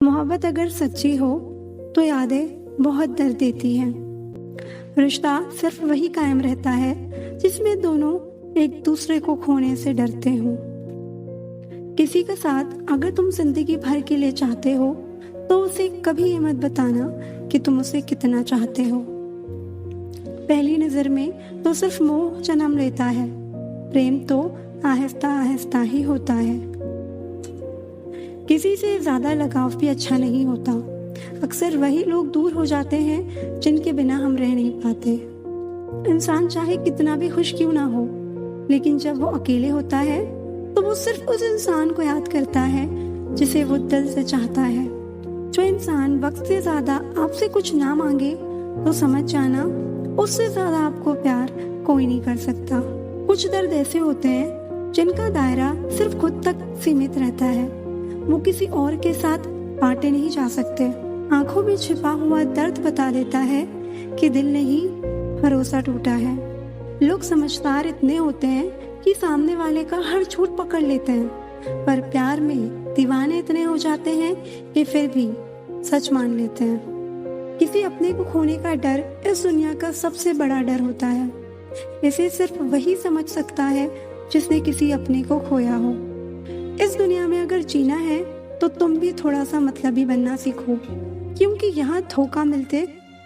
मोहब्बत अगर सच्ची हो तो यादें बहुत दर्द देती हैं। रिश्ता सिर्फ वही कायम रहता है जिसमें दोनों एक दूसरे को खोने से डरते हो। किसी का साथ अगर तुम जिंदगी भर के लिए चाहते हो तो उसे कभी ये मत बताना कि तुम उसे कितना चाहते हो। पहली नजर में तो सिर्फ मोह जन्म लेता है, प्रेम तो आहिस्ता आहिस्ता ही होता है। किसी से ज्यादा लगाव भी अच्छा नहीं होता। अक्सर वही लोग दूर हो जाते हैं जिनके बिना हम रह नहीं पाते। इंसान चाहे कितना भी खुश क्यों ना हो, लेकिन जब वो अकेले होता है तो वो सिर्फ उस इंसान को याद करता है जिसे वो दिल से चाहता है। जो इंसान वक्त से ज्यादा आपसे कुछ ना मांगे तो समझ जाना उससे ज्यादा आपको प्यार कोई नहीं कर सकता। कुछ दर्द ऐसे होते हैं जिनका दायरा सिर्फ खुद तक सीमित रहता है, वो किसी और के साथ बांटे नहीं जा सकते। आंखों में छिपा हुआ दर्द बता देता है कि दिल नहीं, भरोसा टूटा है। लोग समझदार इतने होते हैं कि सामने वाले का हर झूठ पकड़ लेते हैं, पर प्यार में दीवाने इतने हो जाते हैं कि फिर भी सच मान लेते हैं। किसी अपने को खोने का डर इस दुनिया का सबसे बड़ा डर होता है। इसे सिर्फ वही समझ सकता है जिसने किसी अपने को खोया हो। इस दुनिया में अगर जीना है तो तुम भी थोड़ा सा मतलबी बनना सीखो, क्योंकि यहाँ धोखा मिलते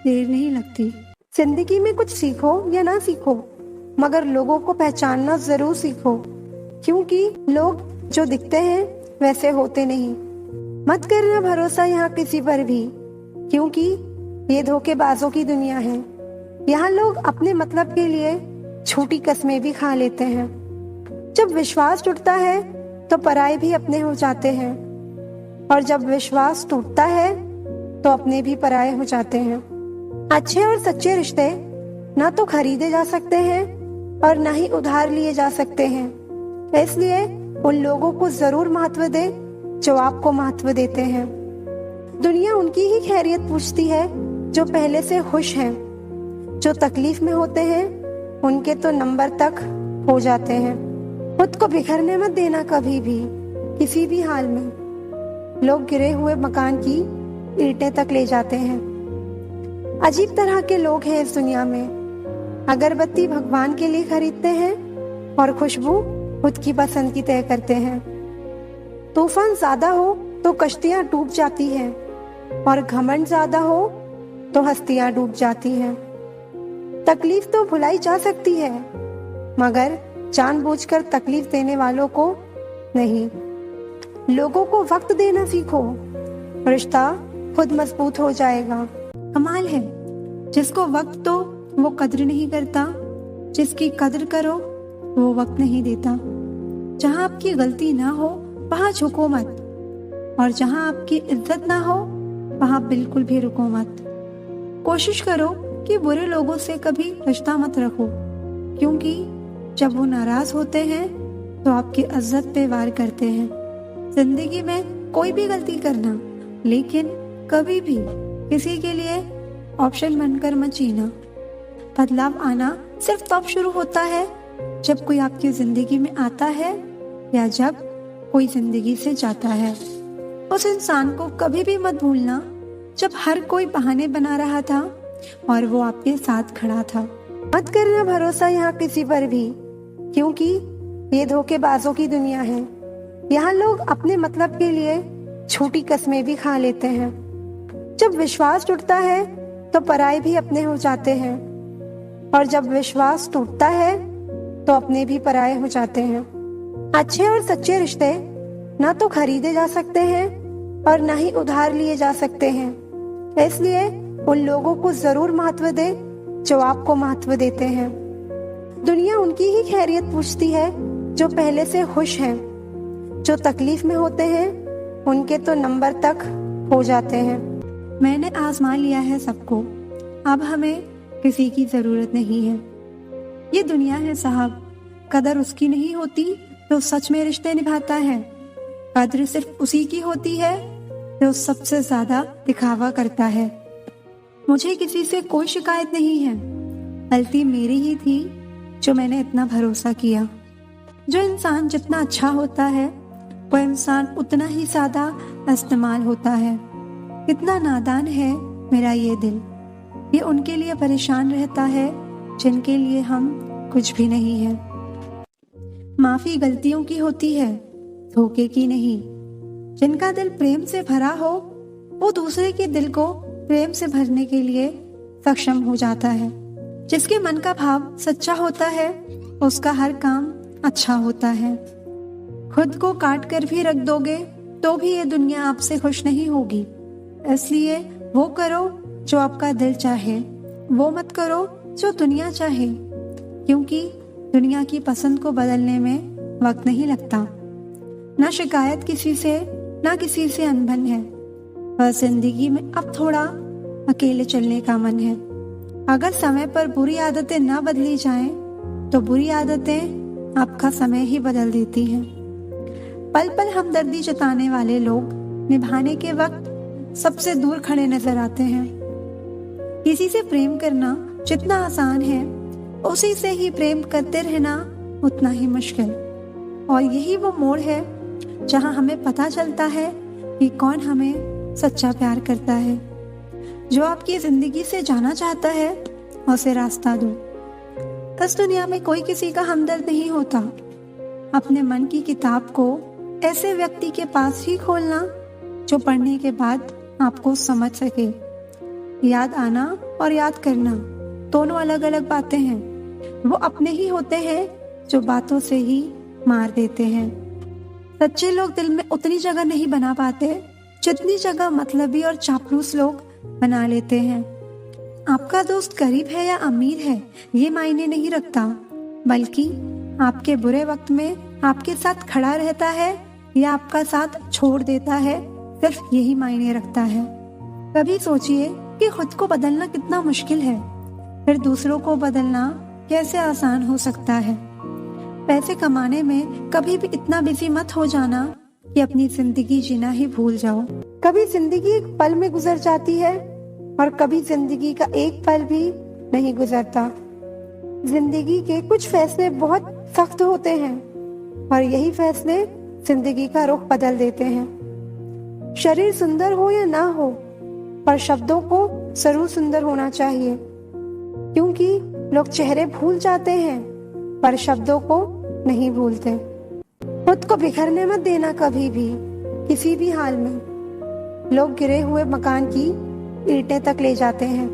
देर नहीं लगती। जिंदगी में कुछ सीखो या ना सीखो, मगर लोगों को पहचानना जरूर सीखो, क्योंकि लोग जो दिखते हैं वैसे होते नहीं। मत करना भरोसा यहाँ किसी पर भी, क्योंकि ये धोखेबाजों की दुनिया है। यहाँ लोग अपने मतलब के लिए छोटी कस्में भी खा लेते हैं। जब विश्वास टूटता है तो पराये भी अपने हो जाते हैं, और जब विश्वास टूटता है तो अपने भी पराये हो जाते हैं। अच्छे और सच्चे रिश्ते ना तो खरीदे जा सकते हैं और ना ही उधार लिए जा सकते हैं। इसलिए उन लोगों को जरूर महत्व दे जो आपको महत्व देते हैं। दुनिया उनकी ही खैरियत पूछती है जो पहले से खुश हैं। जो तकलीफ में होते हैं उनके तो नंबर तक हो जाते हैं। खुद को बिखरने मत देना कभी भी, किसी भी हाल में। लोग गिरे हुए मकान की ईंटें तक ले जाते हैं। अजीब तरह के लोग हैं इस दुनिया में। अगरबत्ती भगवान के लिए खरीदते हैं और खुशबू खुद की पसंद की तय करते हैं। तूफान ज्यादा हो तो कश्तियां डूब जाती हैं, और घमंड ज्यादा हो तो हस्तियां डूब जाती हैं। तकलीफ तो भुलाई जा सकती है, मगर जानबूझकर तकलीफ देने वालों को नहीं। लोगों को वक्त देना सीखो, रिश्ता खुद मजबूत हो जाएगा। कमाल है जिसको वक्त दो वो कद्र नहीं करता, जिसकी कद्र करो वो वक्त नहीं देता। जहाँ आपकी गलती ना हो वहाँ झुको मत, और जहाँ आपकी इज्जत ना हो वहाँ बिल्कुल भी रुको मत। कोशिश करो कि बुरे लोगों से कभी रिश्ता मत रखो, क्योंकि जब वो नाराज होते हैं तो आपकी इज्जत पे वार करते हैं। जिंदगी में कोई भी गलती करना, लेकिन कभी भी किसी के लिए ऑप्शन बनकर मत जीना। बदलाव आना सिर्फ तब शुरू होता है जब कोई आपकी जिंदगी में आता है या जब कोई जिंदगी से जाता है। उस इंसान को कभी भी मत भूलना जब हर कोई बहाने बना रहा था और वो आपके साथ खड़ा था। मत करना भरोसा यहाँ किसी पर भी, क्योंकि ये धोखेबाजों की दुनिया है। यहाँ लोग अपने मतलब के लिए छोटी कस्में भी खा लेते हैं। जब विश्वास टूटता है तो पराये भी अपने हो जाते हैं, और जब विश्वास टूटता है तो अपने भी पराये हो जाते हैं। अच्छे और सच्चे रिश्ते ना तो खरीदे जा सकते हैं और ना ही उधार लिए जा सकते हैं। इसलिए उन लोगों को जरूर महत्व दे जो आपको महत्व देते हैं। दुनिया उनकी ही खैरियत पूछती है जो पहले से खुश हैं। जो तकलीफ में होते हैं उनके तो नंबर तक हो जाते हैं। मैंने आजमा लिया है सबको, अब हमें किसी की जरूरत नहीं है। ये दुनिया है साहब, कदर उसकी नहीं होती जो सच में रिश्ते निभाता है। कदर सिर्फ उसी की होती है जो सबसे ज्यादा दिखावा करता है। मुझे किसी से कोई शिकायत नहीं है, गलती मेरी ही थी जो मैंने इतना भरोसा किया। जो इंसान जितना अच्छा होता है वो इंसान उतना ही ज्यादा इस्तेमाल होता है। कितना नादान है मेरा ये दिल, ये उनके लिए परेशान रहता है जिनके लिए हम कुछ भी नहीं है। माफी गलतियों की होती है, धोखे की नहीं। जिनका दिल प्रेम से भरा हो वो दूसरे के दिल को प्रेम से भरने के लिए सक्षम हो जाता है। जिसके मन का भाव सच्चा होता है उसका हर काम अच्छा होता है। खुद को काट कर भी रख दोगे तो भी ये दुनिया आपसे खुश नहीं होगी। इसलिए वो करो जो आपका दिल चाहे, वो मत करो जो दुनिया चाहे, क्योंकि दुनिया की पसंद को बदलने में वक्त नहीं लगता। ना शिकायत किसी से, ना किसी से अनबन है, बस जिंदगी में अब थोड़ा अकेले चलने का मन है। अगर समय पर बुरी आदतें ना बदली जाएं, तो बुरी आदतें आपका समय ही बदल देती हैं। पल पल हमदर्दी जताने वाले लोग निभाने के वक्त सबसे दूर खड़े नजर आते हैं। किसी से प्रेम करना जितना आसान है, उसी से ही प्रेम करते रहना उतना ही मुश्किल। और यही वो मोड़ है जहां हमें पता चलता है कि कौन हमें सच्चा प्यार करता है। जो आपकी जिंदगी से जाना चाहता है उसे रास्ता दो। इस दुनिया में कोई किसी का हमदर्द नहीं होता। अपने मन की किताब को ऐसे व्यक्ति के पास ही खोलना जो पढ़ने के बाद आपको समझ सके। याद आना और याद करना दोनों अलग अलग बातें हैं। वो अपने ही होते हैं जो बातों से ही मार देते हैं। सच्चे लोग दिल में उतनी जगह नहीं बना पाते जितनी जगह मतलबी और चापलूस लोग बना लेते हैं। आपका दोस्त गरीब है या अमीर है ये मायने नहीं रखता, बल्कि आपके बुरे वक्त में आपके साथ खड़ा रहता है या आपका साथ छोड़ देता है, सिर्फ यही मायने रखता है। कभी सोचिए कि खुद को बदलना कितना मुश्किल है, फिर दूसरों को बदलना कैसे आसान हो सकता है। पैसे कमाने में कभी भी इतना बिजी मत हो जाना कि अपनी जिंदगी जीना ही भूल जाओ। कभी जिंदगी एक पल में गुजर जाती है और कभी जिंदगी का एक पल भी नहीं गुजरता। जिंदगी के कुछ फैसले बहुत सख्त होते हैं और यही फैसले जिंदगी का रुख बदल देते हैं। शरीर सुंदर हो या ना हो, पर शब्दों को जरूर सुंदर होना चाहिए, क्योंकि लोग चेहरे भूल जाते हैं पर शब्दों को नहीं भूलते। खुद को बिखरने मत देना कभी भी, किसी भी हाल में। लोग गिरे हुए मकान की ईंटें तक ले जाते हैं।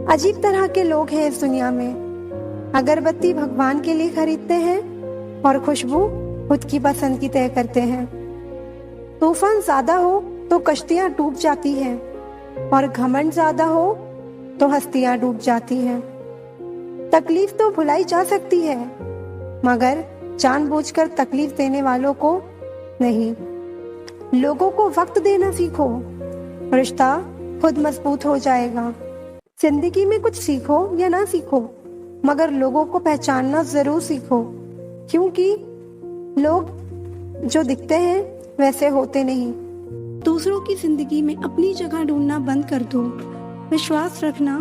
अजीब तरह के लोग हैं इस दुनिया में। अगरबत्ती भगवान के लिए खरीदते हैं और खुशबू खुद की पसंद की तय करते हैं। तूफान ज्यादा हो तो कश्तियां डूब जाती हैं और घमंड ज्यादा हो तो हस्तियां डूब जाती हैं। तकलीफ तो भुलाई जा सकती है, मगर जानबूझकर तकलीफ देने वालों को नहीं। लोगों को वक्त देना सीखो, रिश्ता खुद मजबूत हो जाएगा। जिंदगी में कुछ सीखो या ना सीखो, मगर लोगों को पहचानना जरूर सीखो, क्योंकि लोग जो दिखते हैं वैसे होते नहीं। दूसरों की जिंदगी में अपनी जगह ढूंढना बंद कर दो। विश्वास रखना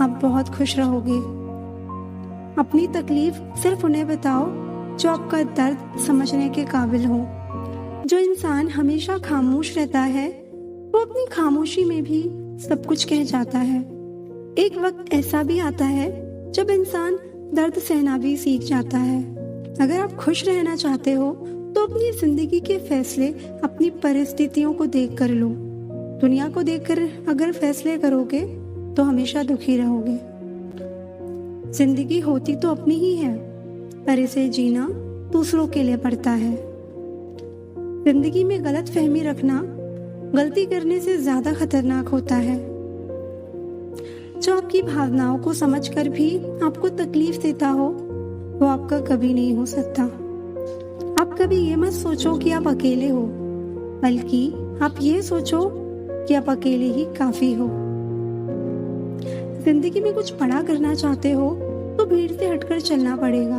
आप बहुत खुश रहोगे। अपनी तकलीफ सिर्फ उन्हें बताओ जो आपका दर्द समझने के काबिल हो। जो इंसान हमेशा खामोश रहता है वो अपनी खामोशी में भी सब कुछ कह जाता है। एक वक्त ऐसा भी आता है जब इंसान दर्द सहना भी सीख जाता है। अगर आप खुश रहना चाहते हो तो अपनी जिंदगी के फैसले अपनी परिस्थितियों को देख कर लो। दुनिया को देखकर अगर फैसले करोगे तो हमेशा दुखी रहोगे। जिंदगी होती तो अपनी ही है, पर इसे जीना दूसरों के लिए पड़ता है। जिंदगी में गलत फहमी रखना गलती करने से ज्यादा खतरनाक होता है। जो आपकी भावनाओं को समझकर भी आपको तकलीफ देता हो वो आपका कभी नहीं हो सकता। आप कभी ये मत सोचो कि आप अकेले हो, बल्कि आप ये सोचो कि आप अकेले ही काफी हो। जिंदगी में कुछ बड़ा करना चाहते हो तो भीड़ से हटकर चलना पड़ेगा।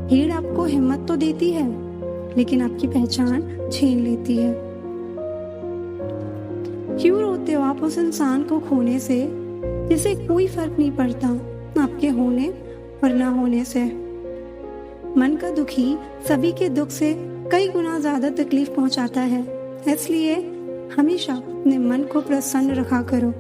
भीड़ आपको हिम्मत तो देती है, लेकिन आपकी पहचान छीन लेती है। क्यों रोते हो आप उस इंसान को खोने से जिसे कोई फर्क नहीं पड़ता आपके होने और ना होने से। मन का दुखी सभी के दुख से कई गुना ज्यादा तकलीफ पहुंचाता है। इसलिए हमेशा अपने मन को प्रसन्न रखा करो।